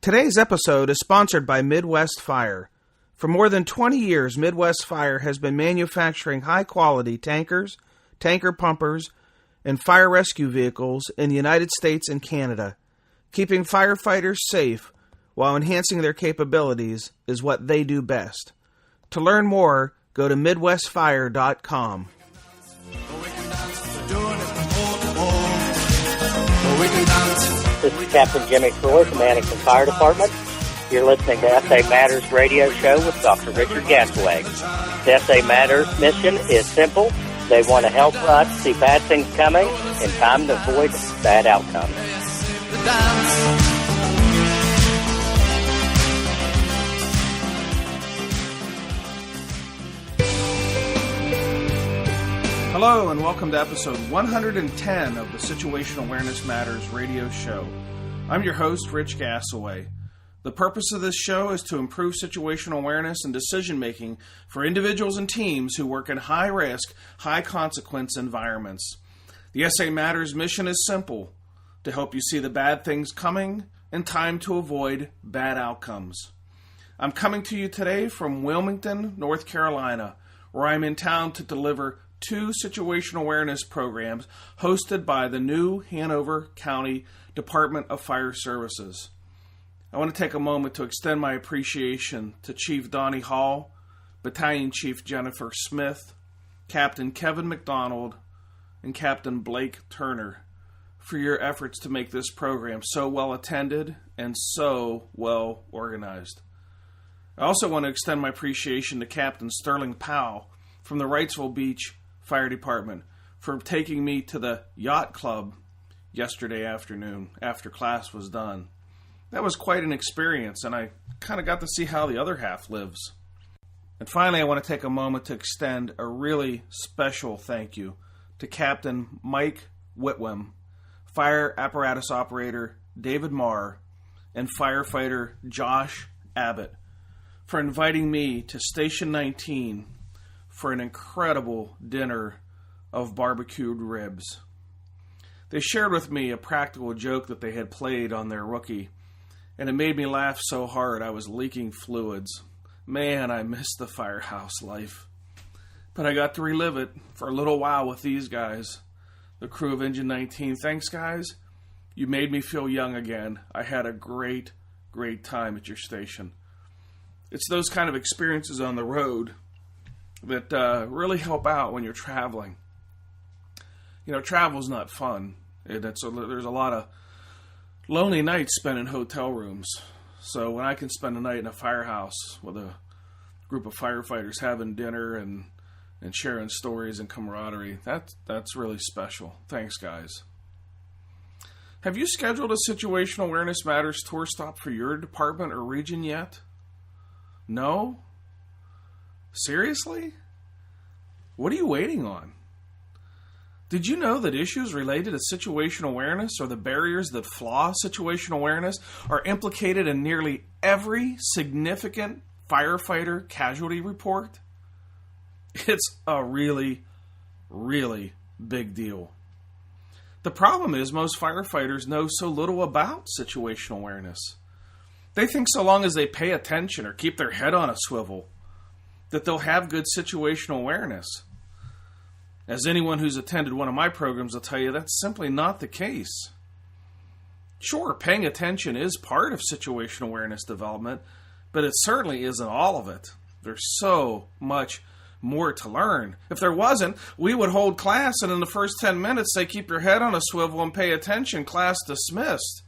Today's episode is sponsored by Midwest Fire. For more than 20 years, Midwest Fire has been manufacturing high-quality tankers, tanker pumpers, and fire rescue vehicles in the United States and Canada. Keeping firefighters safe while enhancing their capabilities is what they do best. To learn more, go to MidwestFire.com. This is Captain Jimmy Troy from Annington Fire Department. You're listening to SA Matters radio show with Dr. Richard Gasaway. The SA Matters mission is simple. They want to help us see bad things coming in time to avoid bad outcomes. Hello and welcome to episode 110 of the Situational Awareness Matters radio show. I'm your host, Rich Gasaway. The purpose of this show is to improve situational awareness and decision-making for individuals and teams who work in high-risk, high-consequence environments. The SA Matters mission is simple, to help you see the bad things coming and time to avoid bad outcomes. I'm coming to you today from Wilmington, North Carolina, where I'm in town to deliver 2 situational awareness programs hosted by the new Hanover County Department of Fire Services. I want to take a moment to extend my appreciation to Chief Donnie Hall, Battalion Chief Jennifer Smith, Captain Kevin McDonald, and Captain Blake Turner for your efforts to make this program so well attended and so well organized. I also want to extend my appreciation to Captain Sterling Powell from the Wrightsville Beach Fire Department for taking me to the yacht club yesterday afternoon after class was done. That was quite an experience, and I kind of got to see how the other half lives. And finally, I want to take a moment to extend a really special thank you to Captain Mike Whitwem, Fire Apparatus Operator David Marr, and Firefighter Josh Abbott for inviting me to Station 19 for an incredible dinner of barbecued ribs. They shared with me a practical joke that they had played on their rookie, and it made me laugh so hard I was leaking fluids. Man, I miss the firehouse life. But I got to relive it for a little while with these guys, the crew of Engine 19. Thanks, guys. You made me feel young again. I had a great, great time at your station. It's those kind of experiences on the road that really help out when you're traveling. You know, travel's not fun. There's a lot of lonely nights spent in hotel rooms. So when I can spend a night in a firehouse with a group of firefighters having dinner and sharing stories and camaraderie, that's really special. Thanks, guys. Have you scheduled a Situational Awareness Matters tour stop for your department or region yet? No? Seriously? What are you waiting on? Did you know that issues related to situational awareness or the barriers that flaw situational awareness are implicated in nearly every significant firefighter casualty report? It's a really, really big deal. The problem is most firefighters know so little about situational awareness. They think so long as they pay attention or keep their head on a swivel that they'll have good situational awareness. As anyone who's attended one of my programs will tell you, that's simply not the case. Sure, paying attention is part of situational awareness development, but it certainly isn't all of it. There's so much more to learn. If there wasn't, we would hold class and in the first 10 minutes say, keep your head on a swivel and pay attention, class dismissed.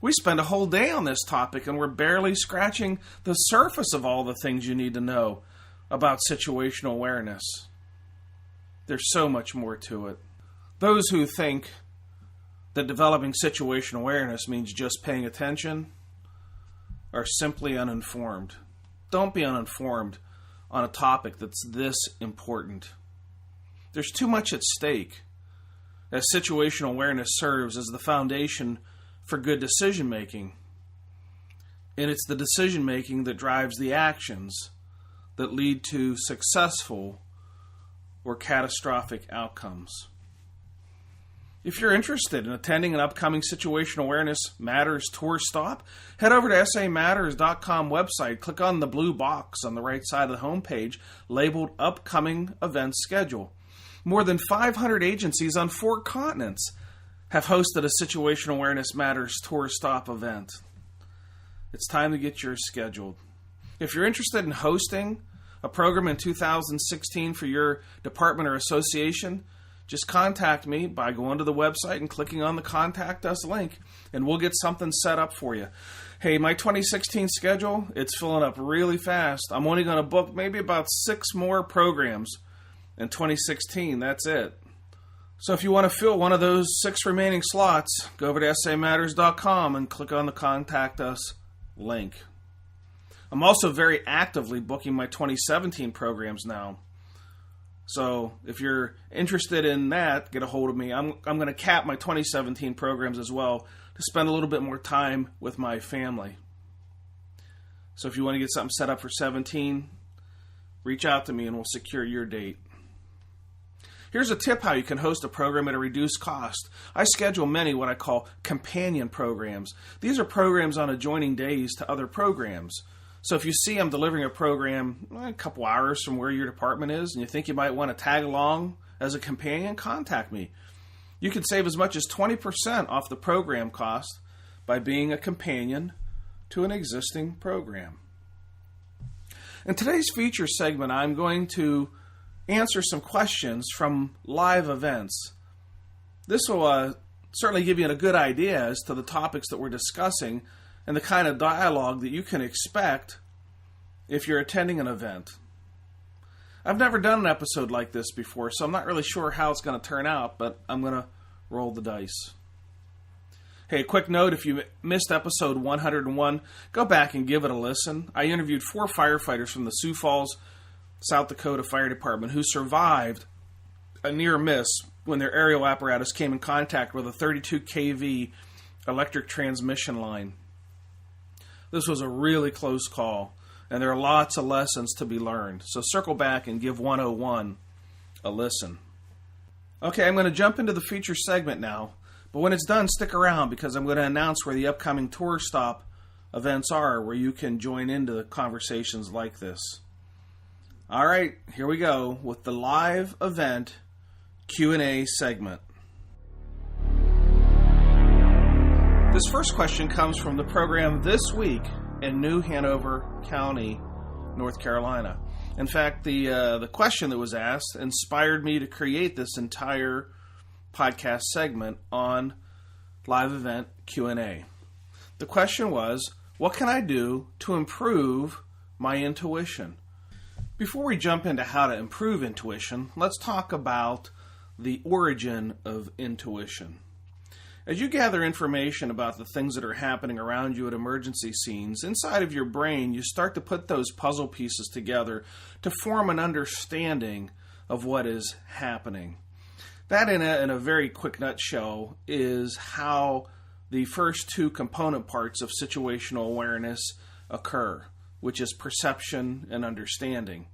We spend a whole day on this topic and we're barely scratching the surface of all the things you need to know about situational awareness. There's so much more to it. Those who think that developing situational awareness means just paying attention are simply uninformed. Don't be uninformed on a topic that's this important. There's too much at stake, as situational awareness serves as the foundation for good decision-making. And it's the decision-making that drives the actions that lead to successful or catastrophic outcomes. If you're interested in attending an upcoming Situational Awareness Matters tour stop, head over to samatters.com website, click on the blue box on the right side of the homepage labeled Upcoming Event Schedule. More than 500 agencies on 4 continents have hosted a Situational Awareness Matters tour stop event. It's time to get yours scheduled. If you're interested in hosting a program in 2016 for your department or association, just contact me by going to the website and clicking on the Contact Us link, and we'll get something set up for you. Hey, my 2016 schedule, it's filling up really fast. I'm only going to book maybe about 6 more programs in 2016. That's it. So if you want to fill one of those 6 remaining slots, go over to samatters.com and click on the Contact Us link. I'm also very actively booking my 2017 programs now. So if you're interested in that, get a hold of me. I'm going to cap my 2017 programs as well to spend a little bit more time with my family. So if you want to get something set up for 17, reach out to me and we'll secure your date. Here's a tip how you can host a program at a reduced cost. I schedule many what I call companion programs. These are programs on adjoining days to other programs. So if you see I'm delivering a program a couple hours from where your department is and you think you might want to tag along as a companion, contact me. You can save as much as 20% off the program cost by being a companion to an existing program. In today's feature segment, I'm going to answer some questions from live events. This will certainly give you a good idea as to the topics that we're discussing and the kind of dialogue that you can expect if you're attending an event. I've never done an episode like this before, so I'm not really sure how it's going to turn out, but I'm going to roll the dice. Hey, a quick note, if you missed episode 101, go back and give it a listen. I interviewed 4 firefighters from the Sioux Falls, South Dakota Fire Department who survived a near miss when their aerial apparatus came in contact with a 32 kV electric transmission line. This was a really close call, and there are lots of lessons to be learned. So circle back and give 101 a listen. Okay, I'm going to jump into the feature segment now, but when it's done, stick around because I'm going to announce where the upcoming tour stop events are where you can join into the conversations like this. All right, here we go with the live event Q&A segment. This first question comes from the program This Week in New Hanover County, North Carolina. In fact, the question that was asked inspired me to create this entire podcast segment on live event Q&A. The question was, what can I do to improve my intuition? Before we jump into how to improve intuition, let's talk about the origin of intuition. As you gather information about the things that are happening around you at emergency scenes, inside of your brain, you start to put those puzzle pieces together to form an understanding of what is happening. That, in a very quick nutshell, is how the first 2 component parts of situational awareness occur, which is perception and understanding.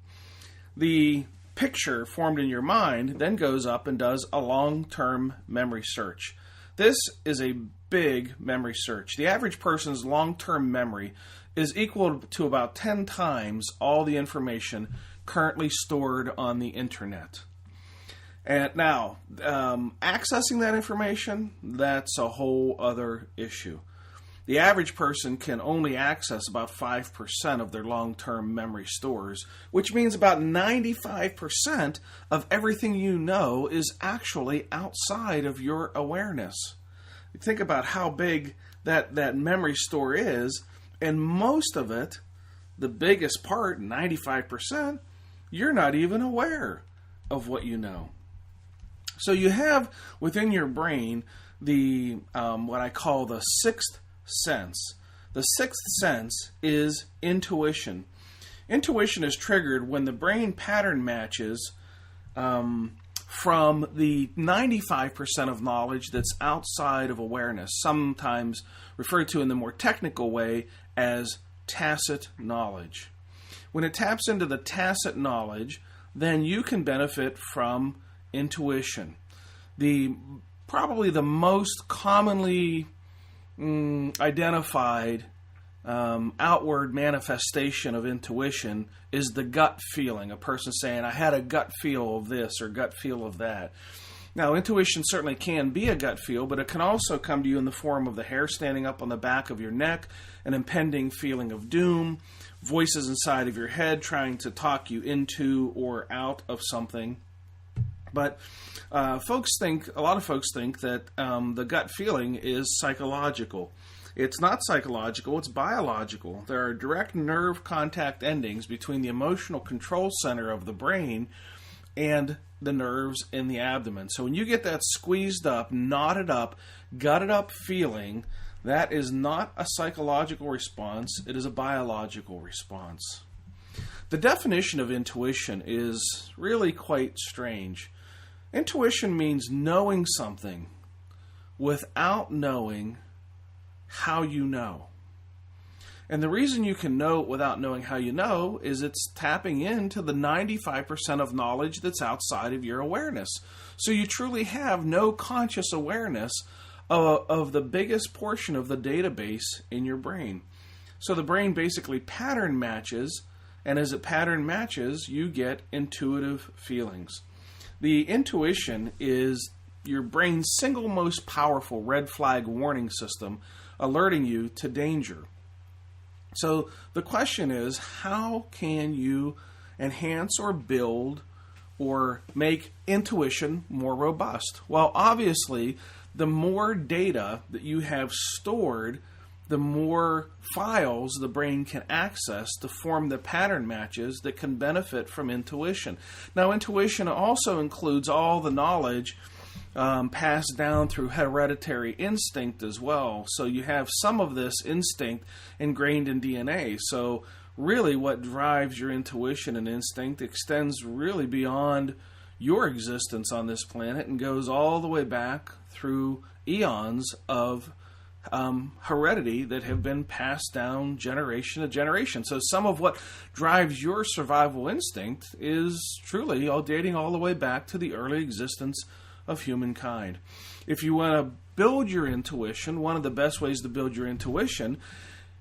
The picture formed in your mind then goes up and does a long-term memory search. This is a big memory search. The average person's long-term memory is equal to about 10 times all the information currently stored on the internet. And now, accessing that information, that's a whole other issue. The average person can only access about 5% of their long-term memory stores, which means about 95% of everything you know is actually outside of your awareness. Think about how big that memory store is, and most of it, the biggest part, 95%, you're not even aware of what you know. So you have within your brain the what I call the 6th sense. The 6th sense is intuition. Intuition is triggered when the brain pattern matches from the 95% of knowledge that's outside of awareness, sometimes referred to in the more technical way as tacit knowledge. When it taps into the tacit knowledge, then you can benefit from intuition. The probably the most commonly identified outward manifestation of intuition is the gut feeling. A person saying, I had a gut feel of this or gut feel of that. Now, intuition certainly can be a gut feel, but it can also come to you in the form of the hair standing up on the back of your neck, an impending feeling of doom, voices inside of your head trying to talk you into or out of something. But a lot of folks think that the gut feeling is psychological. It's not psychological, it's biological. There are direct nerve contact endings between the emotional control center of the brain and the nerves in the abdomen. So when you get that squeezed up, knotted up, gutted up feeling, that is not a psychological response, it is a biological response. The definition of intuition is really quite strange. Intuition means knowing something without knowing how you know. And the reason you can know it without knowing how you know is it's tapping into the 95% of knowledge that's outside of your awareness. So you truly have no conscious awareness of the biggest portion of the database in your brain. So the brain basically pattern matches, and as it pattern matches, you get intuitive feelings. The intuition is your brain's single most powerful red flag warning system alerting you to danger. So the question is, how can you enhance or build or make intuition more robust? Well, obviously, the more data that you have stored, the more files the brain can access to form the pattern matches that can benefit from intuition. Now, intuition also includes all the knowledge passed down through hereditary instinct as well. So you have some of this instinct ingrained in DNA. So really what drives your intuition and instinct extends really beyond your existence on this planet and goes all the way back through eons of heredity that have been passed down generation to generation. So some of what drives your survival instinct is truly all dating all the way back to the early existence of humankind. If you want to build your intuition, one of the best ways to build your intuition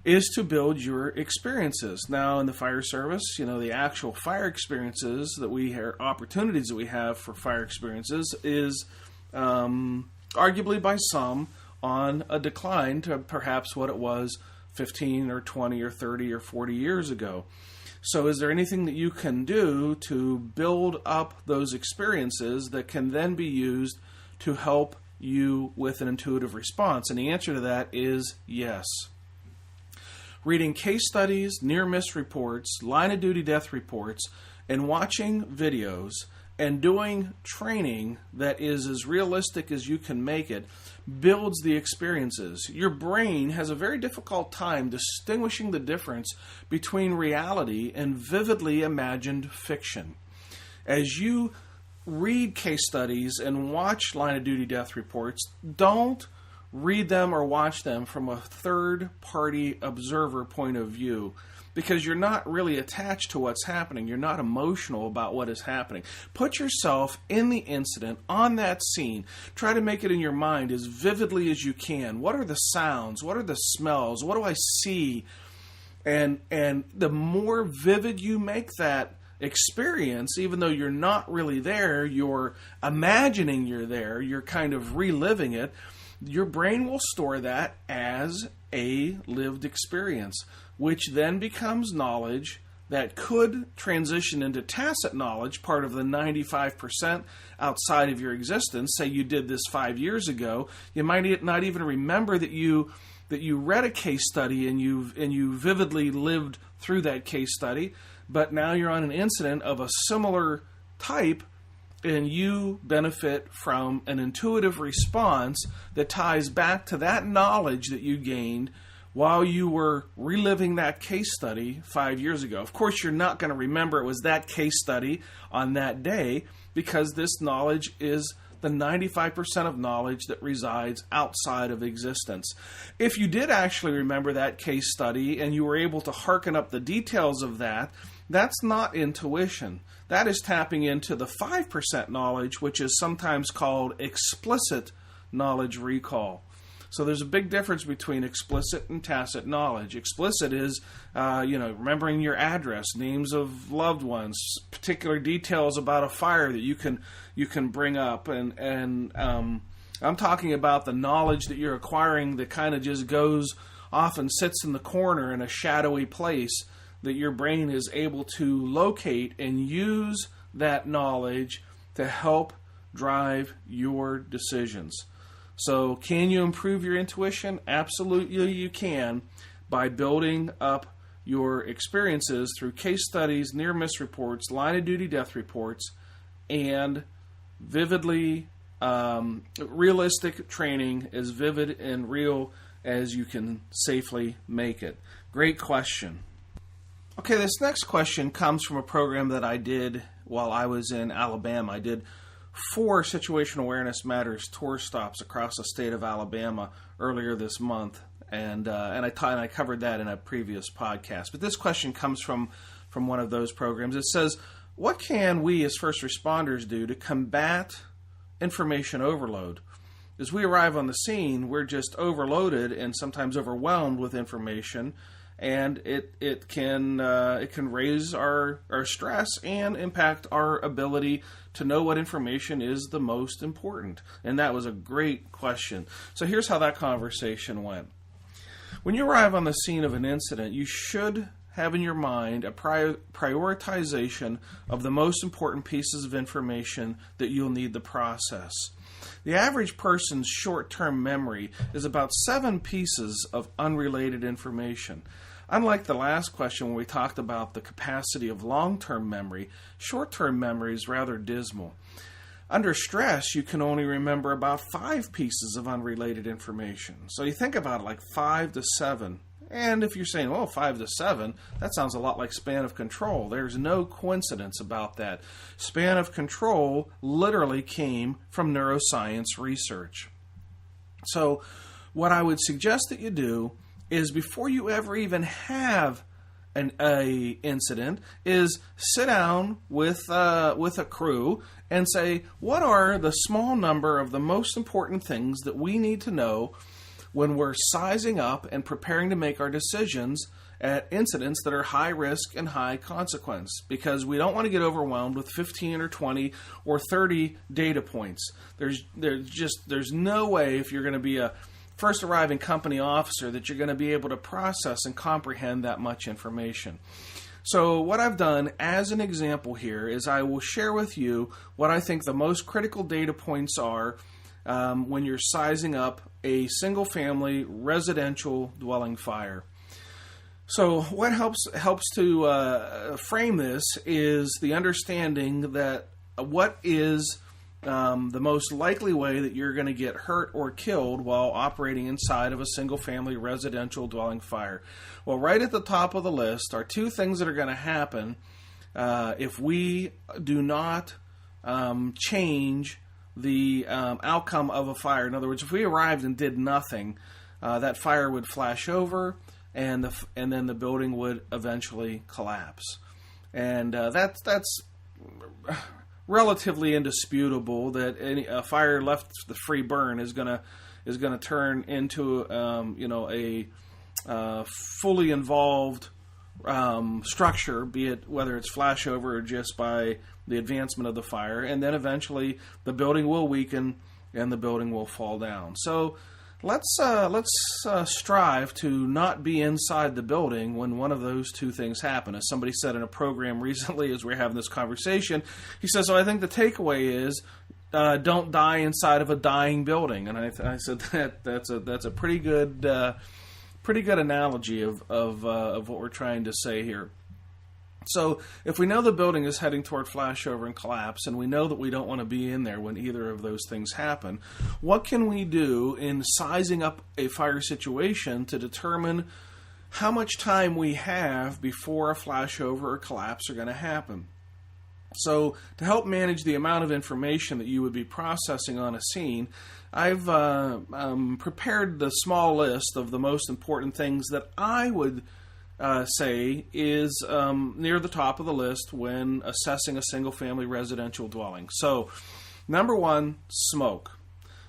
is to build your experiences. Now, in the fire service, the actual fire experiences that we have, opportunities that we have for fire experiences is arguably by some on a decline to perhaps what it was 15 or 20 or 30 or 40 years ago. So is there anything that you can do to build up those experiences that can then be used to help you with an intuitive response? And the answer to that is yes. Reading case studies, near-miss reports, line-of-duty death reports, and watching videos and doing training that is as realistic as you can make it builds the experiences. Your brain has a very difficult time distinguishing the difference between reality and vividly imagined fiction. As you read case studies and watch line-of-duty death reports, don't read them or watch them from a third-party observer point of view, because you're not really attached to what's happening. You're not emotional about what is happening. Put yourself in the incident, on that scene. Try to make it in your mind as vividly as you can. What are the sounds? What are the smells? What do I see? And the more vivid you make that experience, even though you're not really there, you're imagining you're there, you're kind of reliving it, your brain will store that as a lived experience, which then becomes knowledge that could transition into tacit knowledge, part of the 95% outside of your existence. Say you did this 5 years ago, you might not even remember that you read a case study and you vividly lived through that case study, but now you're on an incident of a similar type, and you benefit from an intuitive response that ties back to that knowledge that you gained while you were reliving that case study 5 years ago. Of course, you're not going to remember it was that case study on that day, because this knowledge is the 95% of knowledge that resides outside of existence. If you did actually remember that case study and you were able to hearken up the details of that, that's not intuition. That is tapping into the 5% knowledge, which is sometimes called explicit knowledge recall. So there's a big difference between explicit and tacit knowledge. Explicit is, remembering your address, names of loved ones, particular details about a fire that you can bring up, and I'm talking about the knowledge that you're acquiring that kind of just goes off and sits in the corner in a shadowy place that your brain is able to locate and use that knowledge to help drive your decisions. So can you improve your intuition? Absolutely you can, by building up your experiences through case studies, near-miss reports, line-of-duty death reports, and vividly realistic training, as vivid and real as you can safely make it. Great question. Okay, this next question comes from a program that I did while I was in Alabama. I did 4 Situational Awareness Matters tour stops across the state of Alabama earlier this month, and I covered that in a previous podcast. But this question comes from one of those programs. It says, what can we as first responders do to combat information overload? As we arrive on the scene, we're just overloaded and sometimes overwhelmed with information, and it can raise our stress and impact our ability to know what information is the most important. And that was a great question. So here's how that conversation went. When you arrive on the scene of an incident, you should have in your mind a prioritization of the most important pieces of information that you'll need to process. The average person's short-term memory is about 7 pieces of unrelated information. Unlike the last question where we talked about the capacity of long-term memory, short-term memory is rather dismal. Under stress, you can only remember about 5 pieces of unrelated information. So you think about it like 5 to 7. And if you're saying, 5 to 7, that sounds a lot like span of control. There's no coincidence about that. Span of control literally came from neuroscience research. So what I would suggest that you do is, before you ever even have an incident, is sit down with a crew and say, what are the small number of the most important things that we need to know when we're sizing up and preparing to make our decisions at incidents that are high risk and high consequence, because we don't want to get overwhelmed with 15 or 20 or 30 data points. There's no way, if you're going to be a first arriving company officer, that you're going to be able to process and comprehend that much information. So what I've done as an example here is I will share with you what I think the most critical data points are when you're sizing up a single-family residential dwelling fire. So what helps to frame this is the understanding that what is the most likely way that you're going to get hurt or killed while operating inside of a single-family residential dwelling fire. Well, right at the top of the list are 2 things that are going to happen if we do not change the outcome of a fire. In other words, if we arrived and did nothing, that fire would flash over, and then the building would eventually collapse. And that's relatively indisputable that a fire left the free burn is gonna turn into a fully involved structure, be it whether it's flashover or just by the advancement of the fire, and then eventually the building will weaken and the building will fall down. So let's strive to not be inside the building when one of those 2 things happen. As somebody said in a program recently, as we were having this conversation, he says, "So I think the takeaway is don't die inside of a dying building." And I said that's a pretty good analogy of what we're trying to say here. So if we know the building is heading toward flashover and collapse, and we know that we don't want to be in there when either of those things happen, what can we do in sizing up a fire situation to determine how much time we have before a flashover or collapse are going to happen? So to help manage the amount of information that you would be processing on a scene, I've prepared the small list of the most important things that I would say is near the top of the list when assessing a single-family residential dwelling. So, number 1, smoke.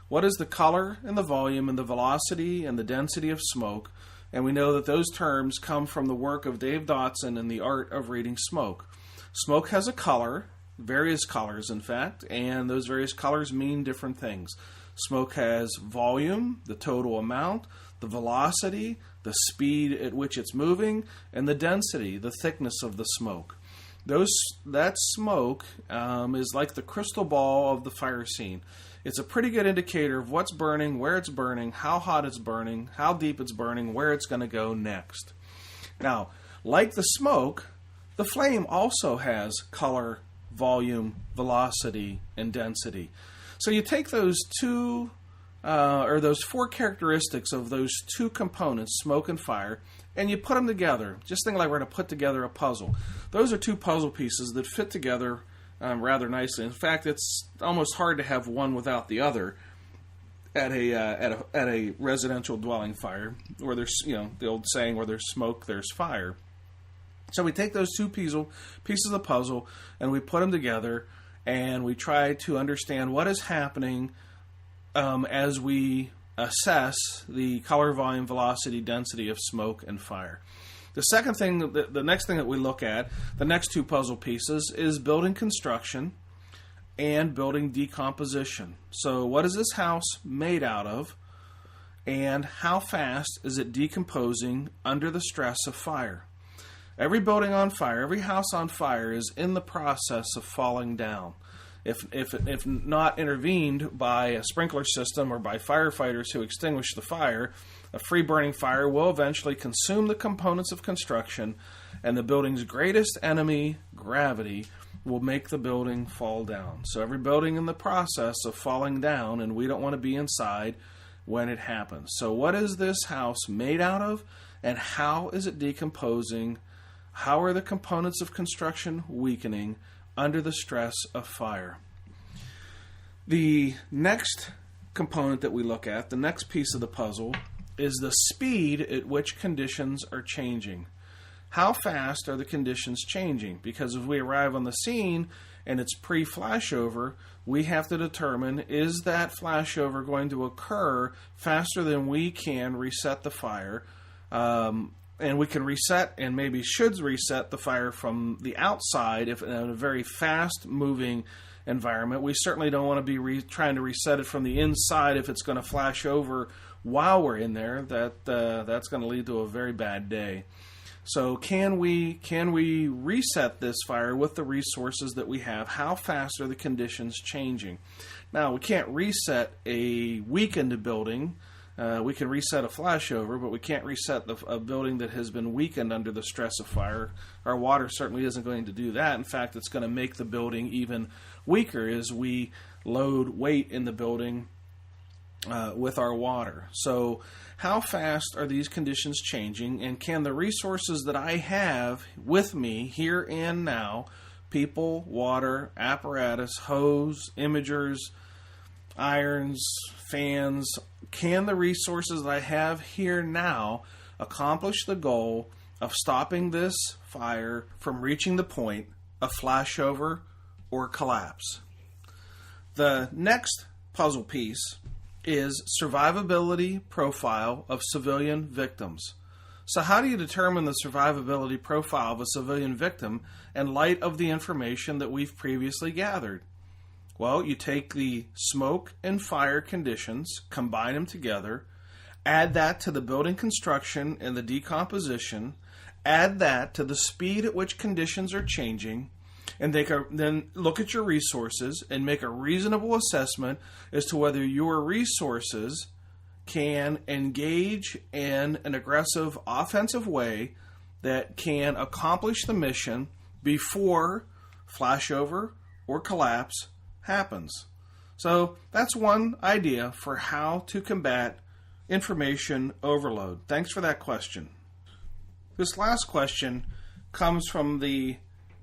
What is the color and the volume and the velocity and the density of smoke? And we know that those terms come from the work of Dave Dotson in The Art of Reading Smoke. Smoke has a color, various colors in fact, and those various colors mean different things. Smoke has volume, the total amount, the velocity, the speed at which it's moving, and the density, the thickness of the smoke. That smoke is like the crystal ball of the fire scene. It's a pretty good indicator of what's burning, where it's burning, how hot it's burning, how deep it's burning, where it's going to go next. Now, like the smoke, the flame also has color, volume, velocity, and density. So you take those those four characteristics of those two components, smoke and fire, and you put them together. Just think like we're going to put together a puzzle. Those are two puzzle pieces that fit together rather nicely. In fact, it's almost hard to have one without the other at a residential dwelling fire, where there's the old saying, where there's smoke, there's fire. So we take those two pieces of the puzzle and we put them together, and we try to understand what is happening as we assess the color, volume, velocity, density of smoke and fire. The next thing that we look at, the next two puzzle pieces, is building construction and building decomposition. So what is this house made out of, and how fast is it decomposing under the stress of fire? Every building on fire, every house on fire is in the process of falling down. If not intervened by a sprinkler system or by firefighters who extinguish the fire, a free burning fire will eventually consume the components of construction, and the building's greatest enemy, gravity, will make the building fall down. So every building in the process of falling down, and we don't want to be inside when it happens. So what is this house made out of, and how is it decomposing? How are the components of construction weakening under the stress of fire? The next component that we look at, the next piece of the puzzle, is the speed at which conditions are changing. How fast are the conditions changing? Because if we arrive on the scene and it's pre-flashover, we have to determine, is that flashover going to occur faster than we can reset the fire? And we can reset, and maybe should reset, the fire from the outside if in a very fast-moving environment. We certainly don't want to be trying to reset it from the inside if it's going to flash over while we're in there. That's going to lead to a very bad day. So can we reset this fire with the resources that we have? How fast are the conditions changing? Now, we can't reset a weakened building. We can reset a flashover, but we can't reset a building that has been weakened under the stress of fire. Our water certainly isn't going to do that. In fact, it's going to make the building even weaker as we load weight in the building with our water. So how fast are these conditions changing, and can the resources that I have with me here and now, people, water, apparatus, hose, imagers, irons, fans, can the resources that I have here now accomplish the goal of stopping this fire from reaching the point of flashover or collapse? The next puzzle piece is survivability profile of civilian victims. So how do you determine the survivability profile of a civilian victim in light of the information that we've previously gathered? Well, you take the smoke and fire conditions, combine them together, add that to the building construction and the decomposition, add that to the speed at which conditions are changing, and then look at your resources and make a reasonable assessment as to whether your resources can engage in an aggressive offensive way that can accomplish the mission before flashover or collapse happens. So that's one idea for how to combat information overload. Thanks for that question. This last question comes from the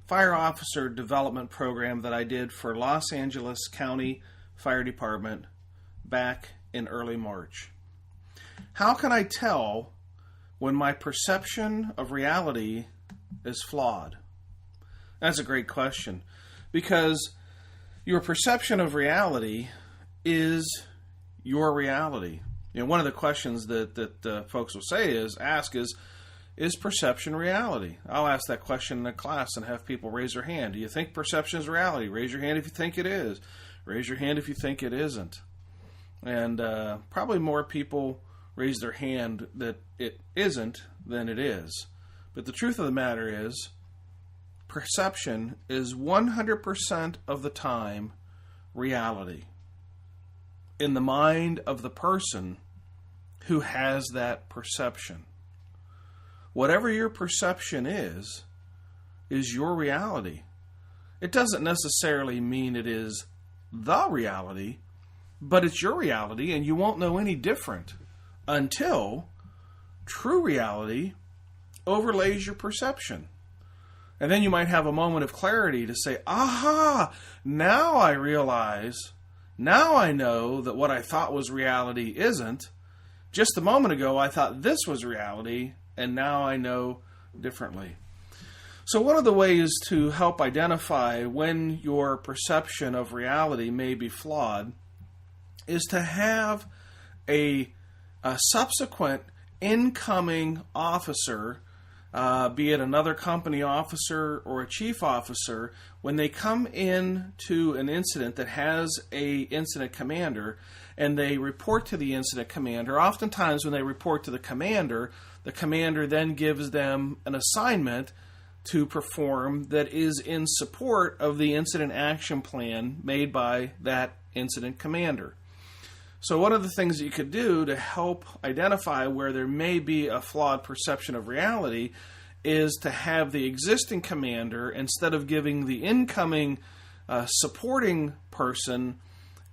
Fire Officer Development Program that I did for Los Angeles County Fire Department back in early March. How can I tell when my perception of reality is flawed? That's a great question, because your perception of reality is your reality? One of the questions that folks will ask is perception reality? I'll ask that question in a class and have people raise their hand. Do you think perception is reality? Raise your hand if you think it is. Raise your hand if you think it isn't. And probably more people raise their hand that it isn't than it is. But the truth of the matter is, perception is 100% of the time reality in the mind of the person who has that perception. Whatever your perception is your reality. It doesn't necessarily mean it is the reality, but it's your reality, and you won't know any different until true reality overlays your perception. And then you might have a moment of clarity to say, aha, now I realize, now I know that what I thought was reality isn't. Just a moment ago I thought this was reality, and now I know differently. So one of the ways to help identify when your perception of reality may be flawed is to have a subsequent incoming officer, be it another company officer or a chief officer, when they come in to an incident that has a incident commander and they report to the incident commander. Oftentimes when they report to the commander then gives them an assignment to perform that is in support of the incident action plan made by that incident commander. So one of the things that you could do to help identify where there may be a flawed perception of reality is to have the existing commander, instead of giving the incoming supporting person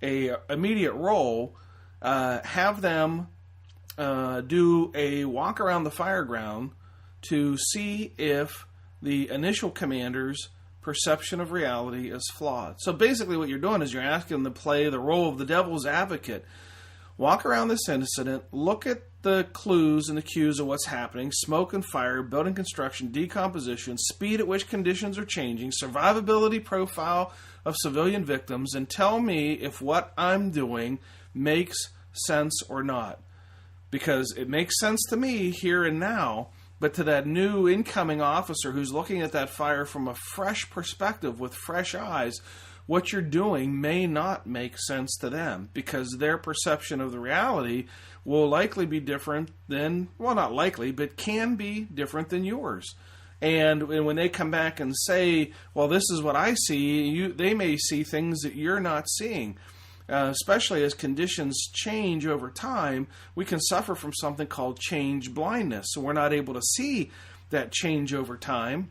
a immediate role, have them do a walk around the fireground to see if the initial commander's perception of reality is flawed. So basically what you're doing is you're asking them to play the role of the devil's advocate. Walk around this incident, look at the clues and the cues of what's happening: smoke and fire, building construction, decomposition, speed at which conditions are changing, survivability profile of civilian victims, and tell me if what I'm doing makes sense or not. Because it makes sense to me here and now, but to that new incoming officer who's looking at that fire from a fresh perspective with fresh eyes, what you're doing may not make sense to them, because their perception of the reality will likely be different than, well, not likely, but can be different than yours. And when they come back and say, well, this is what I see, they may see things that you're not seeing. Especially as conditions change over time, we can suffer from something called change blindness. So we're not able to see that change over time.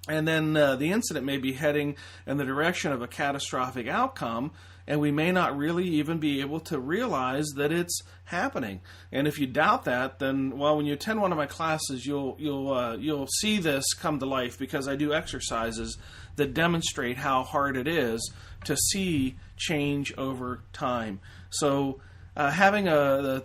And then the incident may be heading in the direction of a catastrophic outcome, and we may not really even be able to realize that it's happening. And if you doubt that, then, well, when you attend one of my classes, you'll see this come to life, because I do exercises that demonstrate how hard it is to see change over time. So having a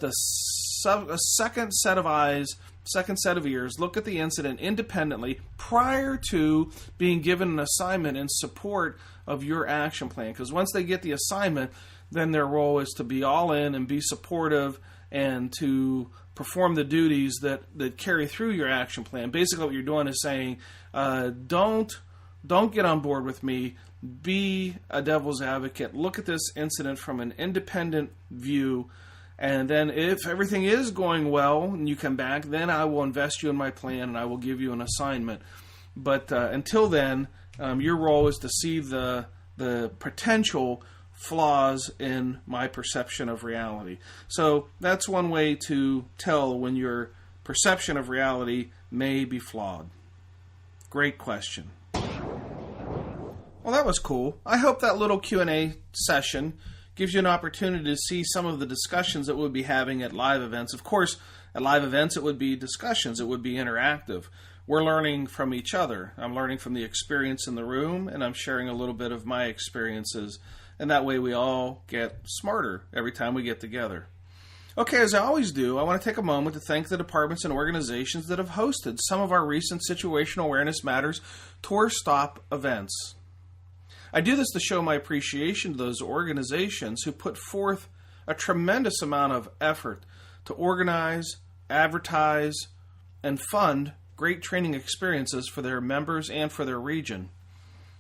second set of eyes, second set of ears, look at the incident independently prior to being given an assignment in support of your action plan. Because once they get the assignment, then their role is to be all in and be supportive and to perform the duties that carry through your action plan. Basically what you're doing is saying, don't get on board with me. Be a devil's advocate. Look at this incident from an independent view. And then if everything is going well and you come back, then I will invest you in my plan and I will give you an assignment. But until then, your role is to see the potential flaws in my perception of reality. So that's one way to tell when your perception of reality may be flawed. Great question. Well, that was cool. I hope that little Q&A session gives you an opportunity to see some of the discussions that we'll be having at live events. Of course, at live events it would be discussions. It would be interactive. We're learning from each other. I'm learning from the experience in the room, and I'm sharing a little bit of my experiences. And that way we all get smarter every time we get together. Okay, as I always do, I want to take a moment to thank the departments and organizations that have hosted some of our recent Situational Awareness Matters Tour Stop events. I do this to show my appreciation to those organizations who put forth a tremendous amount of effort to organize, advertise, and fund great training experiences for their members and for their region.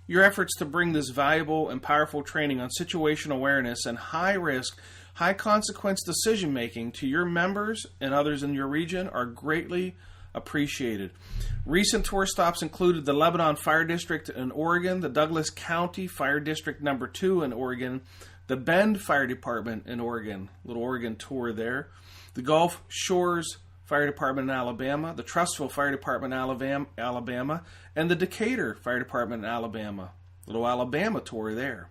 Your efforts to bring this valuable and powerful training on situational awareness and high-risk, high-consequence decision-making to your members and others in your region are greatly appreciated. Recent tour stops included the Lebanon Fire District in Oregon, the Douglas County Fire District No. 2 in Oregon, the Bend Fire Department in Oregon, little Oregon tour there, the Gulf Shores Fire Department in Alabama, the Trussville Fire Department in Alabama, and the Decatur Fire Department in Alabama. Little Alabama tour there.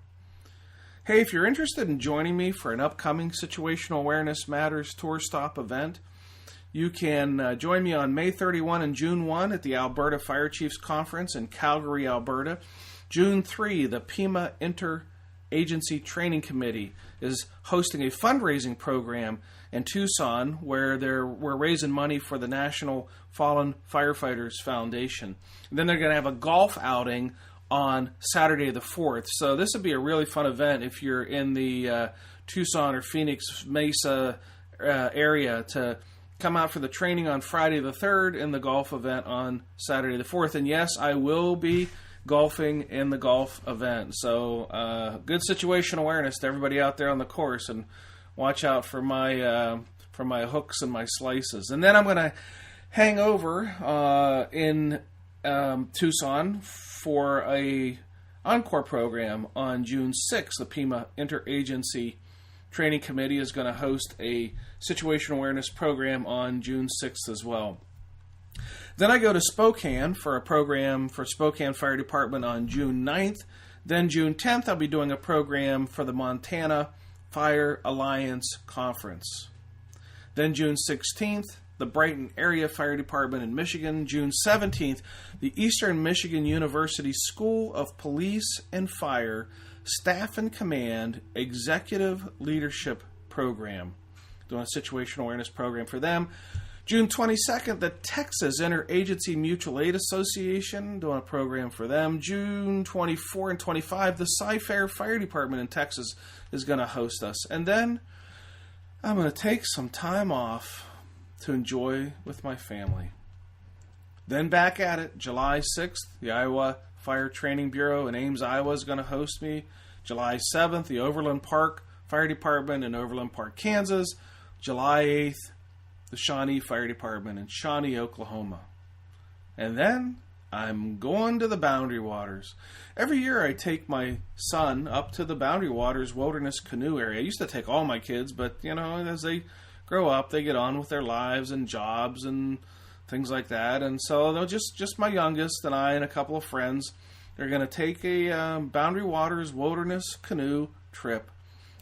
Hey, if you're interested in joining me for an upcoming Situational Awareness Matters tour stop event, you can join me on May 31 and June 1 at the Alberta Fire Chiefs Conference in Calgary, Alberta. June 3, the PEMA Interagency Training Committee is hosting a fundraising program in Tucson where we're raising money for the National Fallen Firefighters Foundation. And then they're going to have a golf outing on Saturday the 4th. So this would be a really fun event if you're in the Tucson or Phoenix Mesa area to come out for the training on Friday the 3rd and the golf event on Saturday the 4th. And yes, I will be golfing in the golf event. So good situation awareness to everybody out there on the course, and watch out for my hooks and my slices. And then I'm going to hang over in Tucson for a encore program on June 6th. The PEMA Interagency Training Committee is going to host a situational awareness program on June 6th as well. Then I go to Spokane for a program for Spokane Fire Department on June 9th. Then June 10th, I'll be doing a program for the Montana Fire Alliance Conference. Then June 16th, the Brighton Area Fire Department in Michigan. June 17th, the Eastern Michigan University School of Police and Fire Staff and Command Executive Leadership Program. Doing a situational awareness program for them. June 22nd, the Texas Interagency Mutual Aid Association, doing a program for them. June 24 and 25, the Cy-Fair Fire Department in Texas is going to host us. And then I'm going to take some time off to enjoy with my family. Then back at it, July 6th, the Iowa Fire Training Bureau in Ames, Iowa is going to host me. July 7th, the Overland Park Fire Department in Overland Park, Kansas. July 8th, the Shawnee Fire Department in Shawnee, Oklahoma. And then I'm going to the Boundary Waters. Every year I take my son up to the Boundary Waters Wilderness Canoe area. I used to take all my kids, but, as they grow up, they get on with their lives and jobs and things like that. And so they'll just my youngest and I and a couple of friends are going to take a Boundary Waters Wilderness Canoe trip.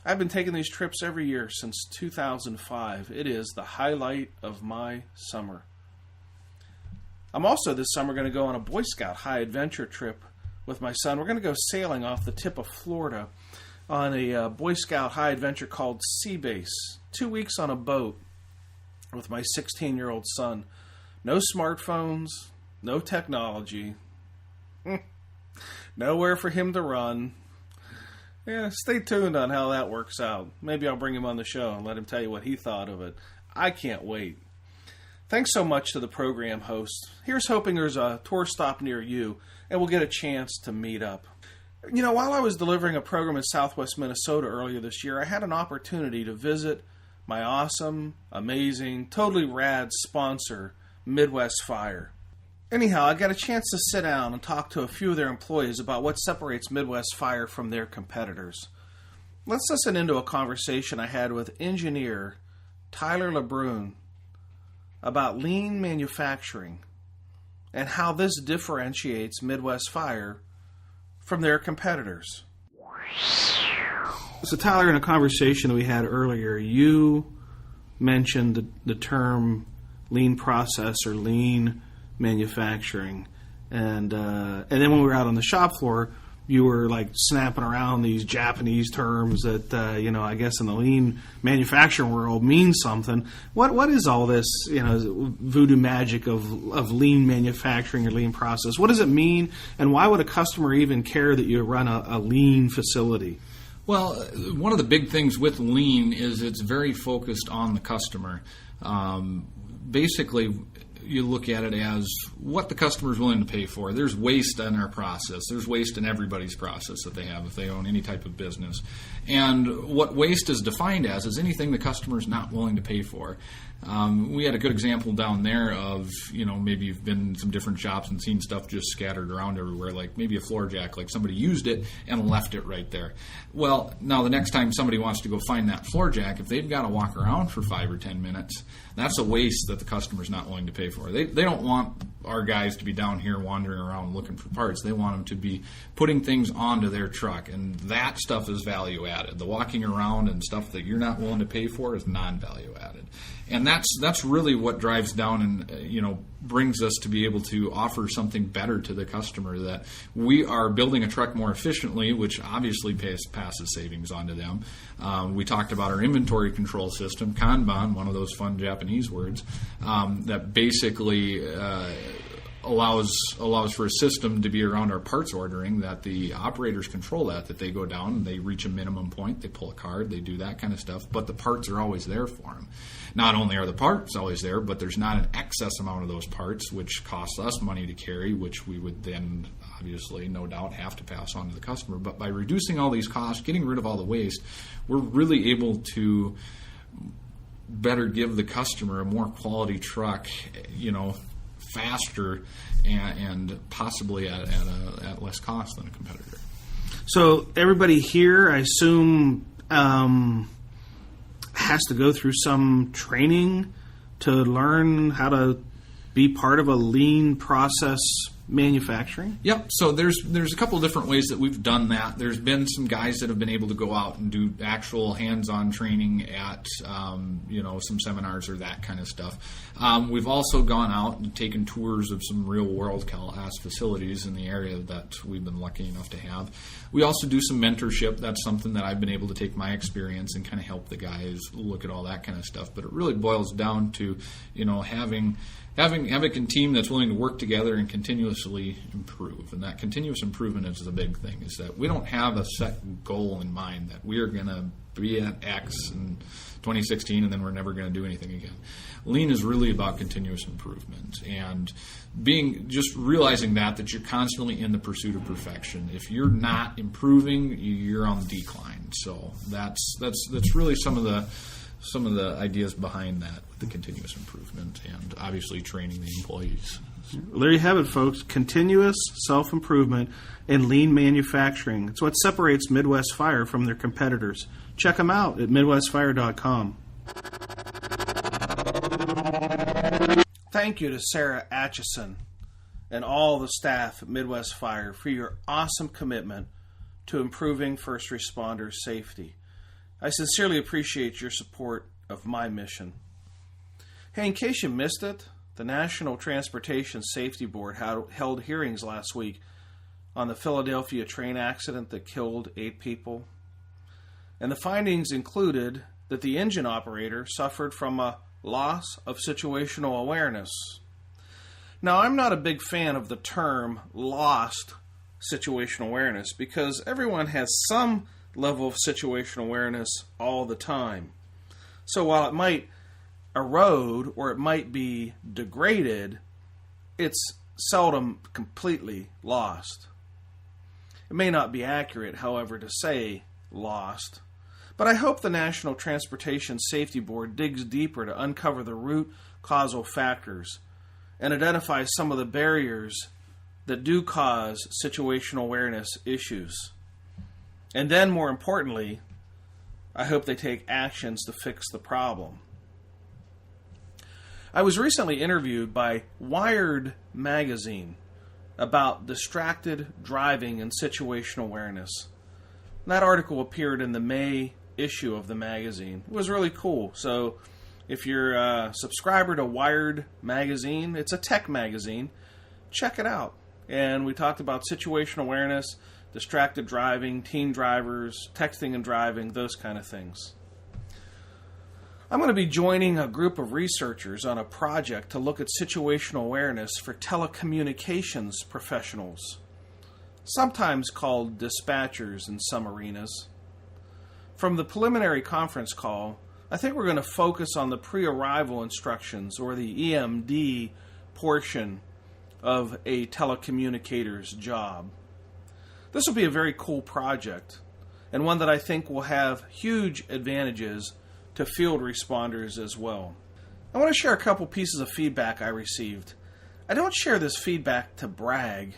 I've been taking these trips every year since 2005. It is the highlight of my summer. I'm also this summer going to go on a Boy Scout high adventure trip with my son. We're going to go sailing off the tip of Florida on a Boy Scout high adventure called Sea Base. 2 weeks on a boat with my 16-year-old son. No smartphones, no technology, nowhere for him to run. Yeah, stay tuned on how that works out. Maybe I'll bring him on the show and let him tell you what he thought of it. I can't wait. Thanks so much to the program host. Here's hoping there's a tour stop near you and we'll get a chance to meet up. While I was delivering a program in Southwest Minnesota earlier this year, I had an opportunity to visit my awesome, amazing, totally rad sponsor, Midwest Fire. Anyhow, I got a chance to sit down and talk to a few of their employees about what separates Midwest Fire from their competitors. Let's listen into a conversation I had with engineer Tyler LeBrun about lean manufacturing and how this differentiates Midwest Fire from their competitors. So Tyler, in a conversation that we had earlier, you mentioned the term lean process or lean manufacturing, and then when we were out on the shop floor, you were like snapping around these Japanese terms that I guess in the lean manufacturing world means something. What is all this voodoo magic of lean manufacturing or lean process? What does it mean, and why would a customer even care that you run a lean facility? Well, one of the big things with Lean is it's very focused on the customer. Basically, you look at it as what the customer is willing to pay for. There's waste in our process. There's waste in everybody's process that they have if they own any type of business. And what waste is defined as is anything the customer is not willing to pay for. We had a good example down there of, maybe you've been in some different shops and seen stuff just scattered around everywhere, like maybe a floor jack, like somebody used it and left it right there. Well, now the next time somebody wants to go find that floor jack, if they've got to walk around for 5 or 10 minutes, that's a waste that the customer's not willing to pay for. They don't want our guys to be down here wandering around looking for parts. They want them to be putting things onto their truck, and that stuff is value added. The walking around and stuff that you're not willing to pay for is non-value added. And that's really what drives down and brings us to be able to offer something better to the customer, that we are building a truck more efficiently, which obviously passes savings on to them. We talked about our inventory control system, Kanban, one of those fun Japanese words, that basically allows for a system to be around our parts ordering, that the operators control that they go down and they reach a minimum point, they pull a card, they do that kind of stuff, but the parts are always there for them. Not only are the parts always there, but there's not an excess amount of those parts, which costs us money to carry, which we would then obviously, no doubt, have to pass on to the customer. But by reducing all these costs, getting rid of all the waste, we're really able to better give the customer a more quality truck, faster and possibly at less cost than a competitor. So everybody here, I assume, has to go through some training to learn how to be part of a lean process manufacturing? Yep. So there's a couple of different ways that we've done that. There's been some guys that have been able to go out and do actual hands-on training at some seminars or that kind of stuff. We've also gone out and taken tours of some real-world class facilities in the area that we've been lucky enough to have. We also do some mentorship. That's something that I've been able to take my experience and kind of help the guys look at all that kind of stuff. But it really boils down to having a team that's willing to work together and continuously improve. And that continuous improvement is the big thing, is that we don't have a set goal in mind that we are going to be at X in 2016 and then we're never going to do anything again. Lean is really about continuous improvement and just realizing that you're constantly in the pursuit of perfection. If you're not improving, you're on the decline. So that's really some of the ideas behind that, with the continuous improvement and obviously training the employees. Well, there you have it, folks. Continuous self-improvement and lean manufacturing. It's what separates Midwest Fire from their competitors. Check them out at MidwestFire.com. Thank you to Sarah Atchison and all the staff at Midwest Fire for your awesome commitment to improving first responders' safety. I sincerely appreciate your support of my mission. Hey, in case you missed it, the National Transportation Safety Board held hearings last week on the Philadelphia train accident that killed 8 people. And the findings included that the engine operator suffered from a loss of situational awareness. Now, I'm not a big fan of the term lost situational awareness because everyone has some level of situational awareness all the time. So while it might erode or it might be degraded, it's seldom completely lost. It may not be accurate, however, to say lost, but I hope the National Transportation Safety Board digs deeper to uncover the root causal factors and identify some of the barriers that do cause situational awareness issues. And then, more importantly, I hope they take actions to fix the problem. I was recently interviewed by Wired magazine about distracted driving and situational awareness. That article appeared in the May issue of the magazine. It was really cool. So if you're a subscriber to Wired magazine, it's a tech magazine, check it out. And we talked about situational awareness, distracted driving, teen drivers, texting and driving, those kind of things. I'm going to be joining a group of researchers on a project to look at situational awareness for telecommunications professionals, sometimes called dispatchers in some arenas. From the preliminary conference call, I think we're going to focus on the pre-arrival instructions, or the EMD portion of a telecommunicator's job. This will be a very cool project, and one that I think will have huge advantages to field responders as well. I want to share a couple pieces of feedback I received. I don't share this feedback to brag.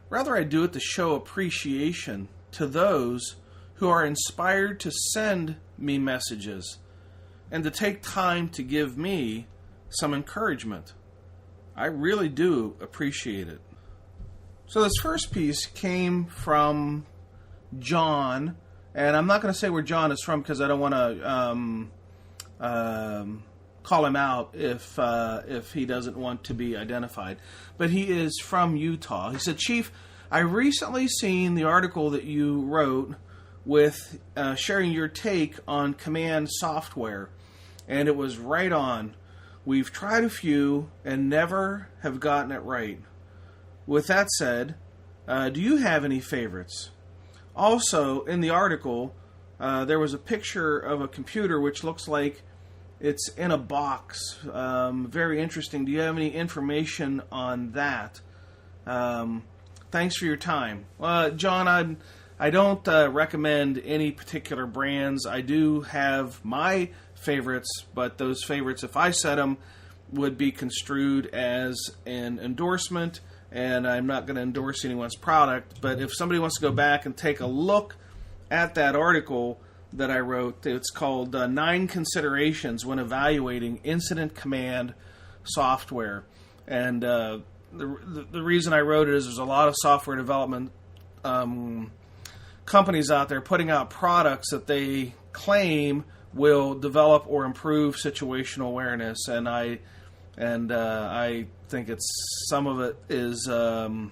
Rather, I do it to show appreciation to those who are inspired to send me messages and to take time to give me some encouragement. I really do appreciate it. So this first piece came from John, and I'm not going to say where John is from because I don't want to call him out if he doesn't want to be identified. But he is from Utah. He said, "Chief, I recently seen the article that you wrote with sharing your take on command software, and it was right on. We've tried a few and never have gotten it right. With that said, do you have any favorites? Also, in the article, there was a picture of a computer which looks like it's in a box. Very interesting. Do you have any information on that? Thanks for your time." John, I don't recommend any particular brands. I do have my favorites, but those favorites, if I said them, would be construed as an endorsement, and I'm not going to endorse anyone's product. But if somebody wants to go back and take a look at that article that I wrote, it's called 9 Considerations When Evaluating Incident Command Software. And the reason I wrote it is there's a lot of software development companies out there putting out products that they claim will develop or improve situational awareness, and I think it's some of it is how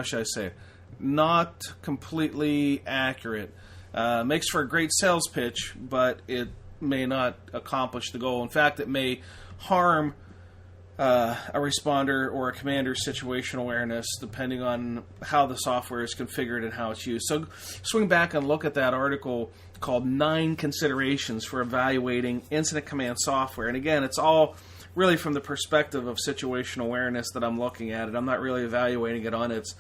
should I say it? Not completely accurate. Makes for a great sales pitch, but it may not accomplish the goal. In fact, it may harm a responder or a commander's situational awareness, depending on how the software is configured and how it's used. So swing back and look at that article called 9 Considerations for Evaluating Incident Command Software. And again, it's all really from the perspective of situational awareness that I'm looking at it. I'm not really evaluating it on its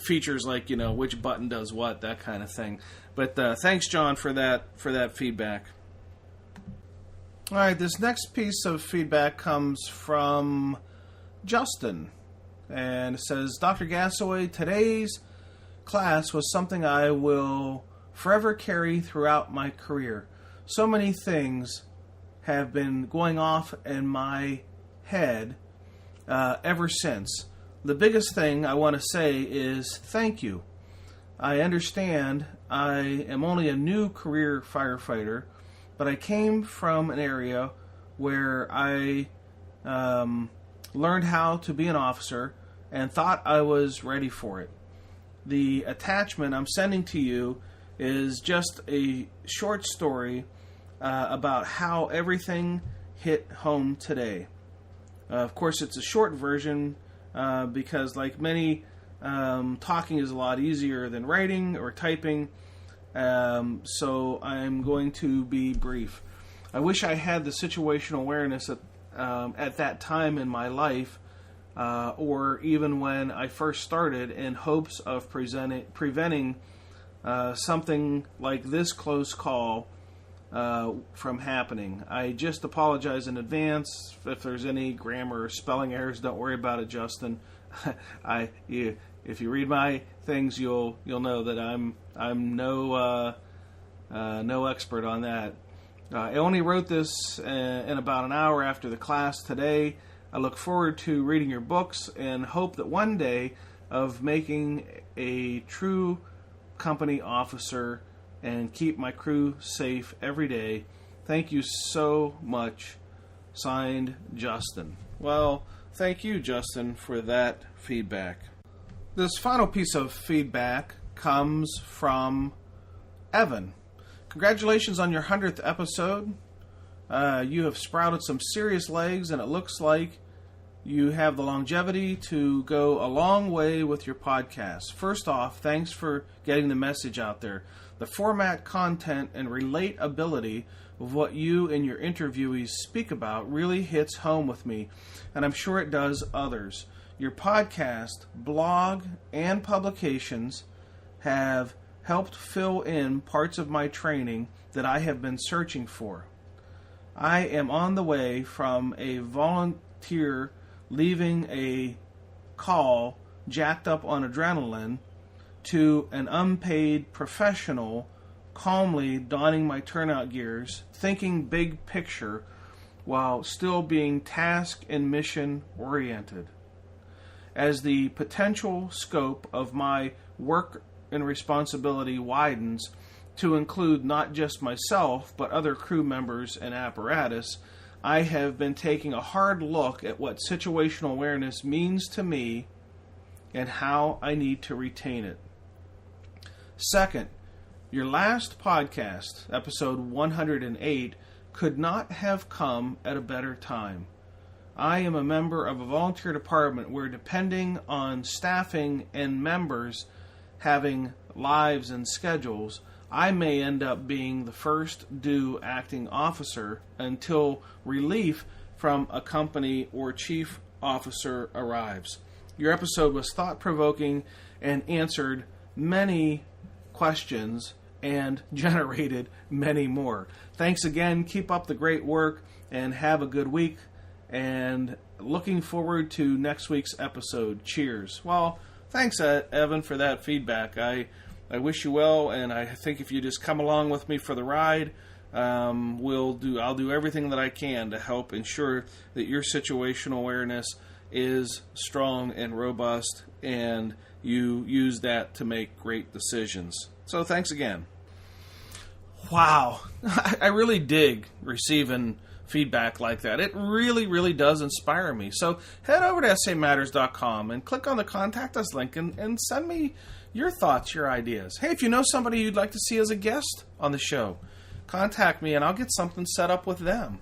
features like, which button does what, that kind of thing. But thanks, John, for that feedback. All right, this next piece of feedback comes from Justin, and it says, "Dr. Gasaway, today's class was something I will forever carry throughout my career. So many things have been going off in my head ever since. The biggest thing I want to say is thank you. I understand I am only a new career firefighter, but I came from an area where I learned how to be an officer and thought I was ready for it. The attachment I'm sending to you is just a short story about how everything hit home today. Of course, it's a short version because, like many, talking is a lot easier than writing or typing. So I'm going to be brief. I wish I had the situational awareness at that time in my life, or even when I first started, in hopes of preventing something like this close call from happening. I just apologize in advance if there's any grammar or spelling errors. Don't worry about it, Justin. If you read my things, you'll know that I'm no expert on that. I only wrote this in about an hour after the class today. I look forward to reading your books and hope that one day of making a true company officer and keep my crew safe every day. Thank you so much. Signed, Justin. Well, thank you, Justin, for that feedback. This final piece of feedback comes from Evan. Congratulations on your 100th episode. You have sprouted some serious legs, and it looks like you have the longevity to go a long way with your podcast. First off, thanks for getting the message out there. The format, content, and relatability of what you and your interviewees speak about really hits home with me, and I'm sure it does others. Your podcast, blog, and publications have helped fill in parts of my training that I have been searching for. I am on the way from a volunteer leaving a call jacked up on adrenaline to an unpaid professional calmly donning my turnout gears, thinking big picture while still being task and mission oriented. As the potential scope of my work and responsibility widens to include not just myself but other crew members and apparatus, I have been taking a hard look at what situational awareness means to me and how I need to retain it. Second, your last podcast, episode 108, could not have come at a better time. I am a member of a volunteer department where, depending on staffing and members having lives and schedules, I may end up being the first due acting officer until relief from a company or chief officer arrives. Your episode was thought-provoking and answered many questions and generated many more. Thanks again. Keep up the great work and have a good week. And looking forward to next week's episode. Cheers. Well, thanks, Evan, for that feedback. I wish you well, and I think if you just come along with me for the ride, I'll do everything that I can to help ensure that your situational awareness is strong and robust, and you use that to make great decisions. So thanks again. Wow, I really dig receiving feedback like that. It really, really does inspire me. So head over to samatters.com and click on the Contact Us link and send me your thoughts, your ideas. Hey, if you know somebody you'd like to see as a guest on the show, contact me and I'll get something set up with them.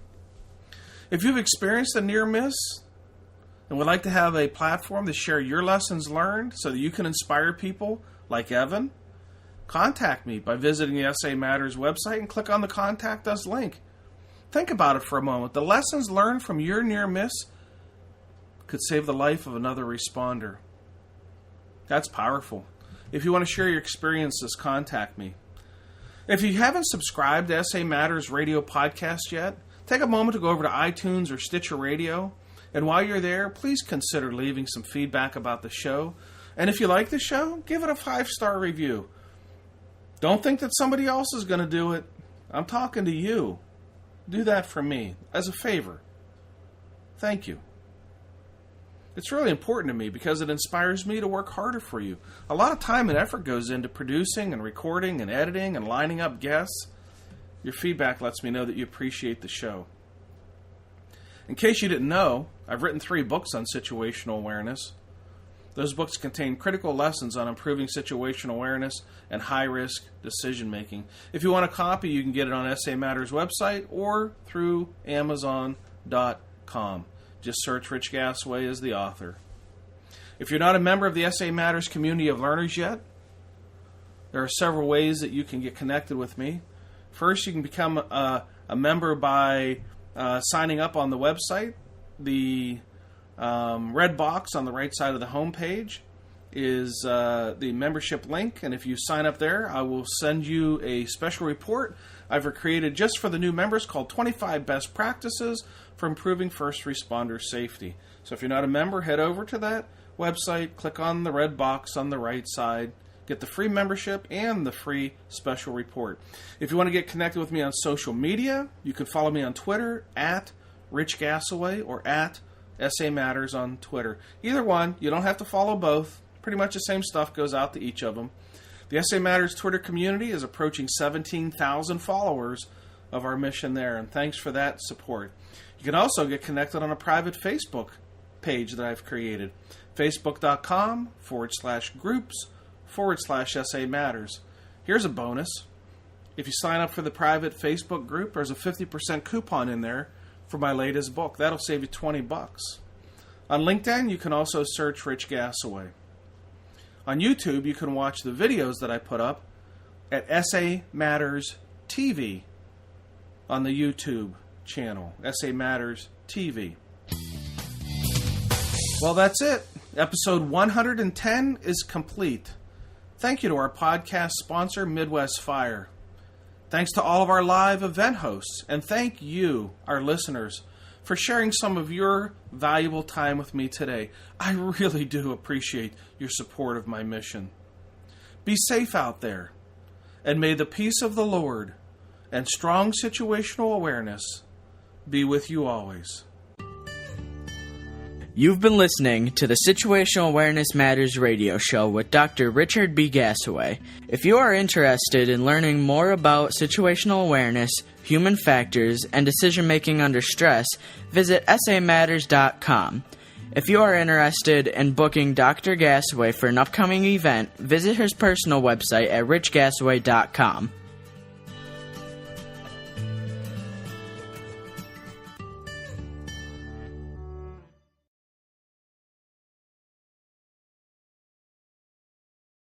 If you've experienced a near miss and would like to have a platform to share your lessons learned so that you can inspire people like Evan, contact me by visiting the SA Matters website and click on the Contact Us link. Think about it for a moment. The lessons learned from your near miss could save the life of another responder. That's powerful. If you want to share your experiences, contact me. If you haven't subscribed to SA Matters Radio Podcast yet, take a moment to go over to iTunes or Stitcher Radio. And while you're there, please consider leaving some feedback about the show. And if you like the show, give it a 5-star review. Don't think that somebody else is going to do it. I'm talking to you. Do that for me, as a favor. Thank you. It's really important to me because it inspires me to work harder for you. A lot of time and effort goes into producing and recording and editing and lining up guests. Your feedback lets me know that you appreciate the show. In case you didn't know, I've written 3 books on situational awareness. Those books contain critical lessons on improving situational awareness and high-risk decision-making. If you want a copy, you can get it on SA Matters website or through Amazon.com. Just search Rich Gasaway as the author. If you're not a member of the SA Matters community of learners yet, there are several ways that you can get connected with me. First, you can become a member by signing up on the website. The red box on the right side of the home page is the membership link, and if you sign up there, I will send you a special report I've created just for the new members called 25 Best Practices for Improving First Responder Safety. So if you're not a member, head over to that website, click on the red box on the right side, get the free membership and the free special report. If you want to get connected with me on social media, you can follow me on Twitter at Rich Gasaway or at SA Matters on Twitter. Either one, you don't have to follow both. Pretty much the same stuff goes out to each of them. The SA Matters Twitter community is approaching 17,000 followers of our mission there, and thanks for that support. You can also get connected on a private Facebook page that I've created, facebook.com/groups/SA Matters. Here's a bonus. If you sign up for the private Facebook group, there's a 50% coupon in there for my latest book. That'll save you $20. On LinkedIn, you can also search Rich Gasaway. On YouTube, you can watch the videos that I put up at SA Matters TV on the YouTube channel, SA Matters TV. Well, that's it. Episode 110 is complete. Thank you to our podcast sponsor, Midwest Fire. Thanks to all of our live event hosts, and thank you, our listeners, for sharing some of your valuable time with me today. I really do appreciate your support of my mission. Be safe out there, and may the peace of the Lord and strong situational awareness be with you always. You've been listening to the Situational Awareness Matters radio show with Dr. Richard B. Gasaway. If you are interested in learning more about situational awareness, human factors, and decision-making under stress, visit samatters.com. If you are interested in booking Dr. Gasaway for an upcoming event, visit his personal website at richgasaway.com.